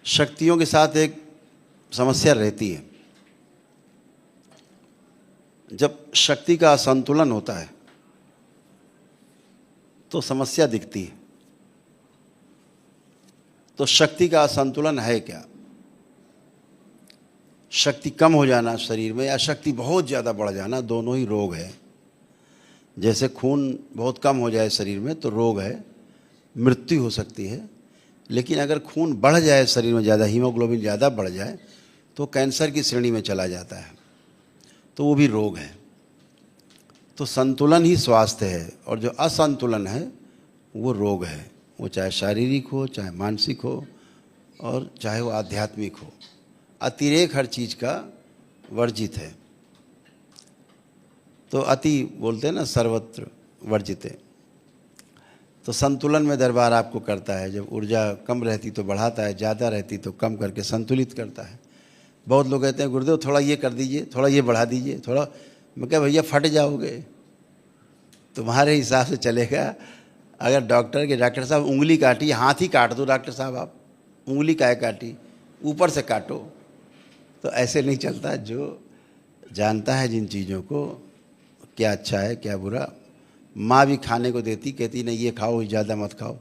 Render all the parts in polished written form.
शक्तियों के साथ एक समस्या रहती है। जब शक्ति का असंतुलन होता है तो समस्या दिखती है। तो शक्ति का असंतुलन है क्या? शक्ति कम हो जाना शरीर में या शक्ति बहुत ज़्यादा बढ़ जाना, दोनों ही रोग है। जैसे खून बहुत कम हो जाए शरीर में तो रोग है, मृत्यु हो सकती है। लेकिन अगर खून बढ़ जाए शरीर में ज़्यादा, हीमोग्लोबिन ज़्यादा बढ़ जाए तो कैंसर की श्रेणी में चला जाता है, तो वो भी रोग है। तो संतुलन ही स्वास्थ्य है और जो असंतुलन है वो रोग है। वो चाहे शारीरिक हो, चाहे मानसिक हो और चाहे वो आध्यात्मिक हो। अतिरेक हर चीज़ का वर्जित है। तो अति बोलते हैं ना, सर्वत्र वर्जित है। तो संतुलन में दरबार आपको करता है। जब ऊर्जा कम रहती तो बढ़ाता है, ज़्यादा रहती तो कम करके संतुलित करता है। बहुत लोग कहते हैं गुरुदेव थोड़ा ये कर दीजिए, थोड़ा ये बढ़ा दीजिए, थोड़ा। मैं क्या भैया फट जाओगे, तुम्हारे हिसाब से चलेगा। अगर डॉक्टर साहब उंगली काटी, हाथ ही काट दो डॉक्टर साहब, आप उंगली काहे काटी, ऊपर से काटो, तो ऐसे नहीं चलता। जो जानता है जिन चीज़ों को, क्या अच्छा है क्या बुरा। माँ भी खाने को देती, कहती नहीं ये खाओ, ज़्यादा मत खाओ,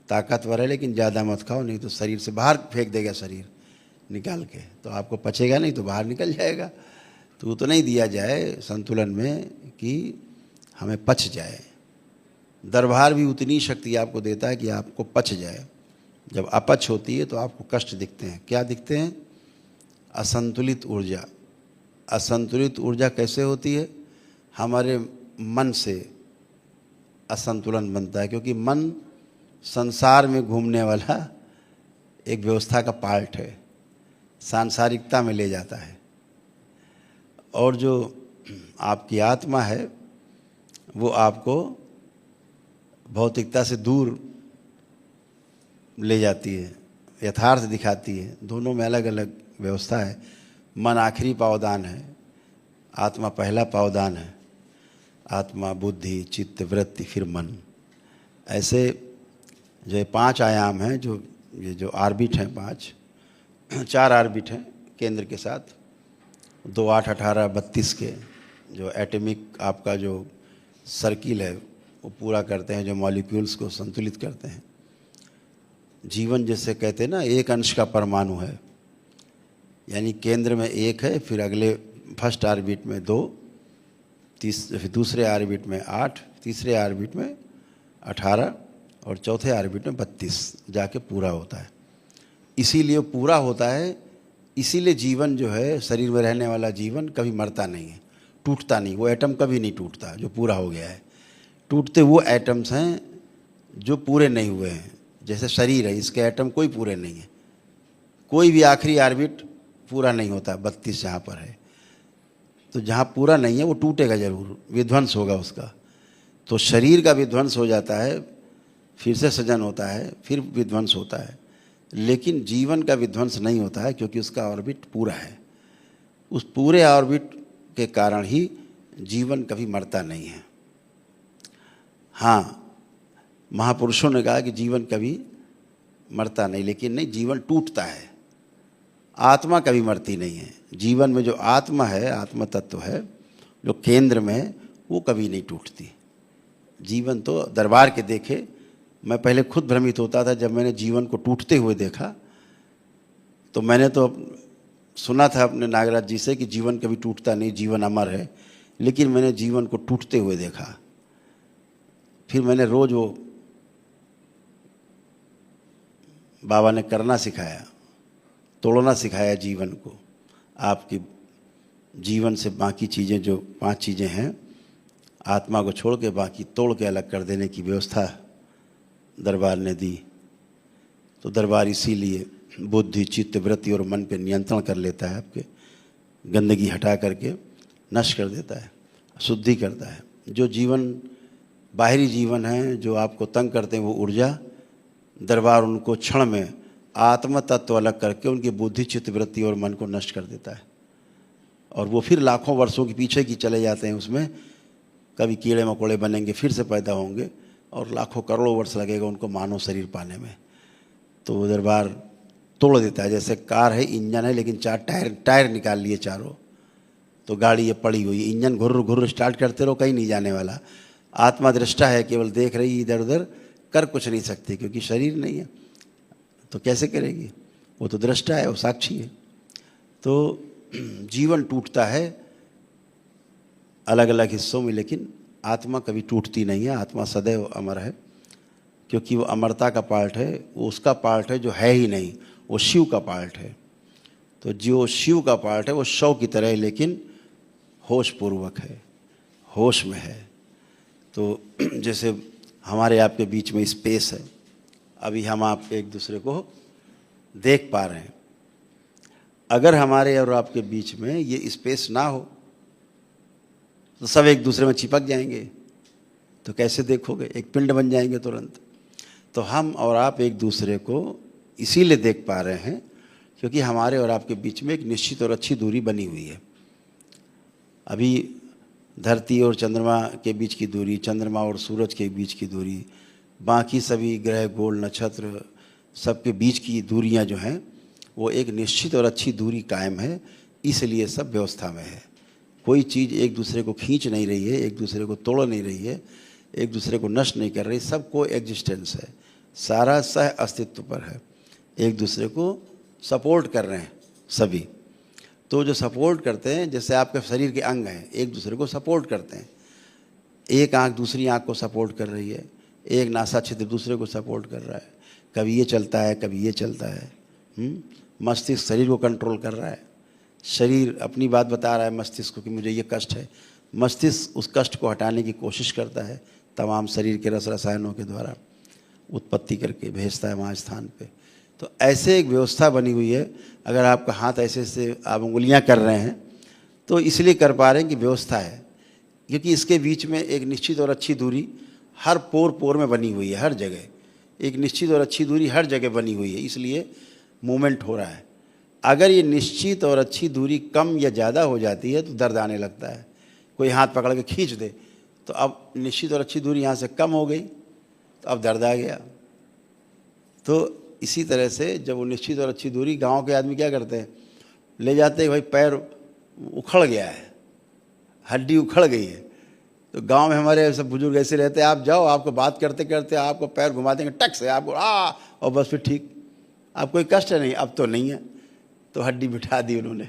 ताकतवर है लेकिन ज़्यादा मत खाओ, नहीं तो शरीर से बाहर फेंक देगा शरीर निकाल के, तो आपको पचेगा नहीं तो बाहर निकल जाएगा। तो वो तो नहीं दिया जाए संतुलन में कि हमें पच जाए। दरबार भी उतनी शक्ति आपको देता है कि आपको पच जाए। जब अपच होती है तो आपको कष्ट दिखते हैं। क्या दिखते हैं? असंतुलित ऊर्जा। असंतुलित ऊर्जा कैसे होती है? हमारे मन से असंतुलन बनता है, क्योंकि मन संसार में घूमने वाला एक व्यवस्था का पार्ट है, सांसारिकता में ले जाता है। और जो आपकी आत्मा है वो आपको भौतिकता से दूर ले जाती है, यथार्थ दिखाती है। दोनों में अलग अलग व्यवस्था है। मन आखिरी पावदान है, आत्मा पहला पावदान है। आत्मा, बुद्धि, चित्त, वृत्ति, फिर मन। ऐसे जो ये 5 आयाम हैं, जो ये जो आर्बिट हैं, 4 आर्बिट हैं केंद्र के साथ, 2, 8, 18, 32 के जो एटॉमिक आपका जो सर्किल है वो पूरा करते हैं, जो मॉलिक्यूल्स को संतुलित करते हैं। जीवन जैसे कहते हैं ना, एक अंश का परमाणु है, यानी केंद्र में 1 है, फिर अगले फर्स्ट आर्बिट में 2, फिर दूसरे आर्बिट में 8, तीसरे आर्बिट में 18 और चौथे आर्बिट में 32 जाके पूरा होता है। इसीलिए पूरा होता है। इसीलिए जीवन जो है, शरीर में रहने वाला जीवन कभी मरता नहीं है, टूटता नहीं। वो एटम कभी नहीं टूटता जो पूरा हो गया है। टूटते वो एटम्स हैं जो पूरे नहीं हुए हैं। जैसे शरीर है, इसके एटम कोई पूरे नहीं है। कोई भी आखिरी आर्बिट पूरा नहीं होता। 32 जहाँ पर है, तो जहाँ पूरा नहीं है वो टूटेगा ज़रूर, विध्वंस होगा उसका। तो शरीर का विध्वंस हो जाता है, फिर से सृजन होता है, फिर विध्वंस होता है। लेकिन जीवन का विध्वंस नहीं होता है, क्योंकि उसका ऑर्बिट पूरा है। उस पूरे ऑर्बिट के कारण ही जीवन कभी मरता नहीं है। हाँ, महापुरुषों ने कहा कि जीवन कभी मरता नहीं, लेकिन नहीं, जीवन टूटता है। आत्मा कभी मरती नहीं है। जीवन में जो आत्मा है, आत्म तत्व है जो केंद्र में है, वो कभी नहीं टूटती। जीवन तो दरबार के देखे, मैं पहले खुद भ्रमित होता था। जब मैंने जीवन को टूटते हुए देखा तो मैंने तो सुना था अपने नागराज जी से कि जीवन कभी टूटता नहीं, जीवन अमर है। लेकिन मैंने जीवन को टूटते हुए देखा। फिर मैंने रोज़ वो बाबा ने करना सिखाया, तोड़ना सिखाया जीवन को। आपकी जीवन से बाकी चीज़ें, जो 5 चीज़ें हैं, आत्मा को छोड़ के बाकी तोड़ के अलग कर देने की व्यवस्था दरबार ने दी। तो दरबार इसीलिए बुद्धि, चित्त, वृत्ति और मन पे नियंत्रण कर लेता है। आपके गंदगी हटा करके नष्ट कर देता है, शुद्धि करता है। जो जीवन बाहरी जीवन है, जो आपको तंग करते हैं, वो ऊर्जा दरबार उनको क्षण में आत्म तत्व अलग करके उनकी बुद्धि, चित्त, वृत्ति और मन को नष्ट कर देता है। और वो फिर लाखों वर्षों के पीछे की चले जाते हैं। उसमें कभी कीड़े मकोड़े बनेंगे, फिर से पैदा होंगे, और लाखों करोड़ों वर्ष लगेगा उनको मानव शरीर पाने में। तो वो दरबार तोड़ देता है। जैसे कार है, इंजन है, लेकिन 4 टायर निकाल लिए चारों, तो गाड़ी ये पड़ी हुई, इंजन घुर्र घुर्र स्टार्ट करते रहो, कहीं नहीं जाने वाला। आत्मा दृष्टा है, केवल देख रही इधर उधर, कर कुछ नहीं सकती, क्योंकि शरीर नहीं है तो कैसे करेगी। वो तो दृष्टा है, वो साक्षी है। तो जीवन टूटता है अलग अलग हिस्सों में, लेकिन आत्मा कभी टूटती नहीं है। आत्मा सदैव अमर है, क्योंकि वो अमरता का पार्ट है, वो उसका पार्ट है जो है ही नहीं, वो शिव का पार्ट है। तो जो शिव का पार्ट है वो शव की तरह है, लेकिन होश पूर्वक है, होश में है। तो जैसे हमारे आपके बीच में स्पेस है, अभी हम आप एक दूसरे को देख पा रहे हैं। अगर हमारे और आपके बीच में ये स्पेस ना हो तो सब एक दूसरे में चिपक जाएंगे, तो कैसे देखोगे, एक पिंड बन जाएंगे तुरंत। तो हम और आप एक दूसरे को इसीलिए देख पा रहे हैं क्योंकि हमारे और आपके बीच में एक निश्चित और अच्छी दूरी बनी हुई है। अभी धरती और चंद्रमा के बीच की दूरी, चंद्रमा और सूरज के बीच की दूरी, बाकी सभी ग्रह गोल नक्षत्र सबके बीच की दूरियां जो हैं वो एक निश्चित और अच्छी दूरी कायम है, इसलिए सब व्यवस्था में है। कोई चीज़ एक दूसरे को खींच नहीं रही है, एक दूसरे को तोड़ नहीं रही है, एक दूसरे को नष्ट नहीं कर रही, सबको एग्जिस्टेंस है, सारा सह अस्तित्व पर है, एक दूसरे को सपोर्ट कर रहे हैं सभी। तो जो सपोर्ट करते हैं, जैसे आपके शरीर के अंग हैं, एक दूसरे को सपोर्ट करते हैं। एक आँख दूसरी आँख को सपोर्ट कर रही है, एक नासा छिद्र दूसरे को सपोर्ट कर रहा है, कभी ये चलता है कभी ये चलता है। मस्तिष्क शरीर को कंट्रोल कर रहा है, शरीर अपनी बात बता रहा है मस्तिष्क को कि मुझे ये कष्ट है, मस्तिष्क उस कष्ट को हटाने की कोशिश करता है, तमाम शरीर के रस रसायनों के द्वारा उत्पत्ति करके भेजता है वहाँ स्थान पे। तो ऐसे एक व्यवस्था बनी हुई है। अगर आपका हाथ ऐसे से आप उंगलियाँ कर रहे हैं तो इसलिए कर पा रहे हैं कि व्यवस्था है, क्योंकि इसके बीच में एक निश्चित और अच्छी दूरी हर पोर पोर में बनी हुई है, हर जगह एक निश्चित और अच्छी दूरी हर जगह बनी हुई है, इसलिए मूवमेंट हो रहा है। अगर ये निश्चित और अच्छी दूरी कम या ज़्यादा हो जाती है तो दर्द आने लगता है। कोई हाथ पकड़ के खींच दे तो अब निश्चित और अच्छी दूरी यहाँ से कम हो गई तो अब दर्द आ गया। तो इसी तरह से जब वो निश्चित और अच्छी दूरी, गांव के आदमी क्या करते हैं, ले जाते हैं भाई पैर उखड़ गया है, हड्डी उखड़ गई है। तो गांव में हमारे सब बुजुर्ग ऐसे रहते हैं, आप जाओ, आपको बात करते करते आपको पैर घुमा देंगे टक से, आपको और बस फिर ठीक, आप कोई कष्ट नहीं, अब तो नहीं है, तो हड्डी बिठा दी उन्होंने।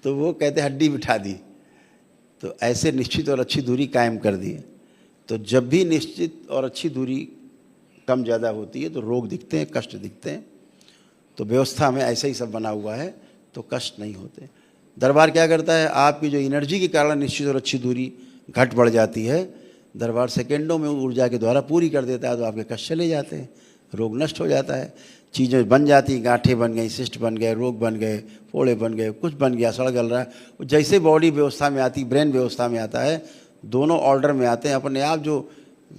तो वो कहते हड्डी बिठा दी। तो ऐसे निश्चित और अच्छी दूरी कायम कर दी है। तो जब भी निश्चित और अच्छी दूरी कम ज़्यादा होती है तो रोग दिखते हैं, कष्ट दिखते हैं। तो व्यवस्था में ऐसा ही सब बना हुआ है, तो कष्ट नहीं होते। दरबार क्या करता है, आपकी जो एनर्जी के कारण निश्चित और अच्छी दूरी घट बढ़ जाती है, दरबार सेकेंडों में ऊर्जा के द्वारा पूरी कर देता है, तो आपके कष्ट चले जाते हैं, रोग नष्ट हो जाता है, चीज़ें बन जाती, गांठें बन गई, सिस्ट बन गए, रोग बन गए, फोड़े बन गए, कुछ बन गया, सड़ गल रहा है। जैसे बॉडी व्यवस्था में आती, ब्रेन व्यवस्था में आता है, दोनों ऑर्डर में आते हैं अपने आप। जो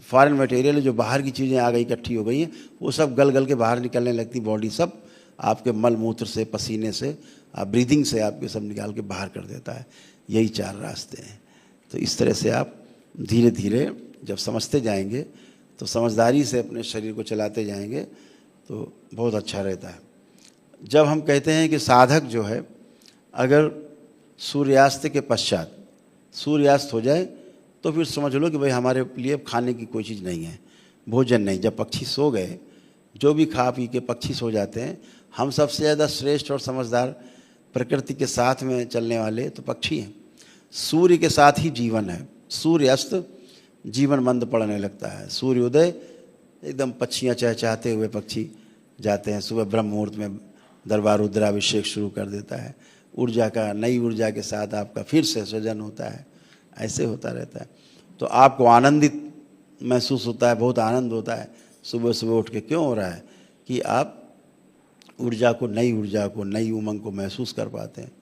फॉरेन मटेरियल, जो बाहर की चीज़ें आ गई, इकट्ठी हो गई हैं, वो सब गल गल के बाहर निकलने लगती, बॉडी सब आपके मल मूत्र से, पसीने से, ब्रीदिंग से आपके सब निकाल के बाहर कर देता है। यही 4 रास्ते हैं। तो इस तरह से आप धीरे धीरे जब समझते जाएंगे तो समझदारी से अपने शरीर को चलाते जाएंगे तो बहुत अच्छा रहता है। जब हम कहते हैं कि साधक जो है, अगर सूर्यास्त के पश्चात सूर्यास्त हो जाए तो फिर समझ लो कि भाई हमारे लिए खाने की कोई चीज़ नहीं है, भोजन नहीं। जब पक्षी सो गए, जो भी खा पी के पक्षी सो जाते हैं, हम सबसे ज़्यादा श्रेष्ठ और समझदार प्रकृति के साथ में चलने वाले तो पक्षी हैं। सूर्य के साथ ही जीवन है, सूर्य अस्त जीवन मंद पड़ने लगता है, सूर्य उदय एकदम पक्षियाँ चहचहाते हुए पक्षी जाते हैं। सुबह ब्रह्म मुहूर्त में दरबार रुद्राभिषेक शुरू कर देता है, ऊर्जा का, नई ऊर्जा के साथ आपका फिर से सृजन होता है, ऐसे होता रहता है। तो आपको आनंदित महसूस होता है, बहुत आनंद होता है सुबह सुबह उठ के। क्यों हो रहा है कि आप ऊर्जा को, नई उमंग को महसूस कर पाते हैं।